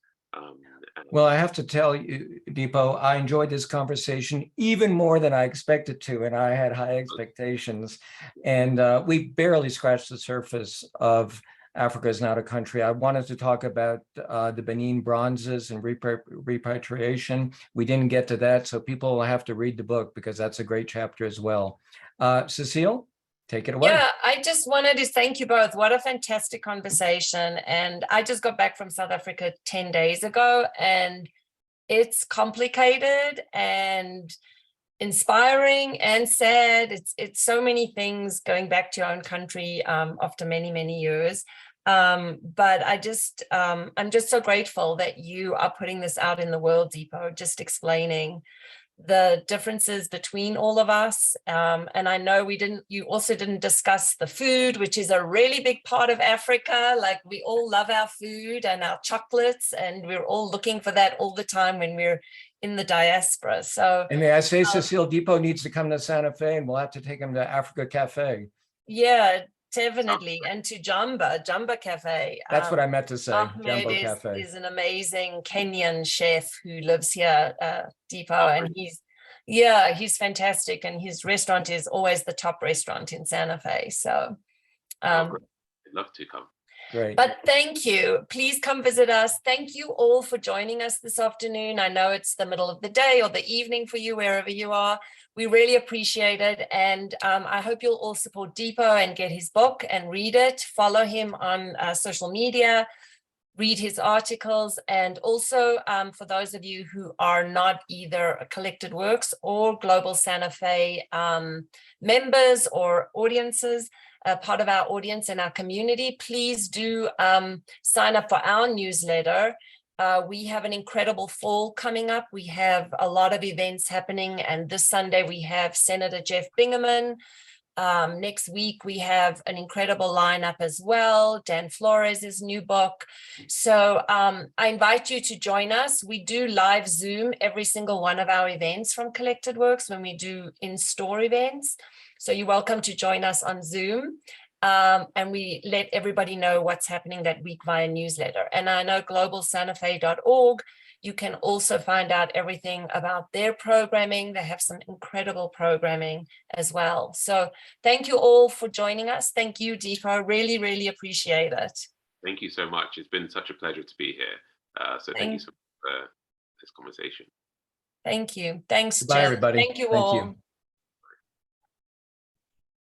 Well, I have to tell you, Dipo, I enjoyed this conversation even more than I expected to, and I had high expectations. And we barely scratched the surface of Africa is Not a Country. I wanted to talk about the Benin bronzes and repatriation. We didn't get to that, so people will have to read the book because that's a great chapter as well. Cecile, take it away.
Yeah, I just wanted to thank you both. What a fantastic conversation. And I just got back from South Africa 10 days ago, and it's complicated and inspiring and sad. It's so many things going back to your own country after many, many years. But I'm just so grateful that you are putting this out in the world, Dipo, just explaining the differences between all of us. And I know you also didn't discuss the food, which is a really big part of Africa. Like, we all love our food and our chocolates, and we're all looking for that all the time when we're in the diaspora. So,
And may I say, Cecile, Dipo needs to come to Santa Fe, and we'll have to take him to Africa Cafe.
yeah, definitely. And to Jamba Cafe.
That's what I meant to say,
Ahmed
Jumbo Cafe.
is an amazing Kenyan chef who lives here, Dipo, and he's fantastic, and his restaurant is always the top restaurant in Santa Fe. So
I'd love to come.
Great.
But thank you. Please come visit us. Thank you all for joining us this afternoon. I know it's the middle of the day or the evening for you, wherever you are. We really appreciate it. And I hope you'll all support Dipo and get his book and read it. Follow him on social media, read his articles. And also for those of you who are not either Collected Works or Global Santa Fe members or audiences, part of our audience and our community, please do sign up for our newsletter. We have an incredible fall coming up. We have a lot of events happening, and this Sunday we have Senator Jeff Bingaman. Next week we have an incredible lineup as well. Dan Flores' new book. So I invite you to join us. We do live Zoom every single one of our events from Collected Works when we do in-store events. So you're welcome to join us on Zoom. And we let everybody know what's happening that week via newsletter. And I know globalsantafe.org, you can also find out everything about their programming. They have some incredible programming as well. So thank you all for joining us. Thank you, Dipo. Really, really appreciate it.
Thank you so much. It's been such a pleasure to be here. So thank you so much for this conversation.
Thank you. Thanks,
Bye,
Jen.
everybody.
Thank you
Thank
all.
you.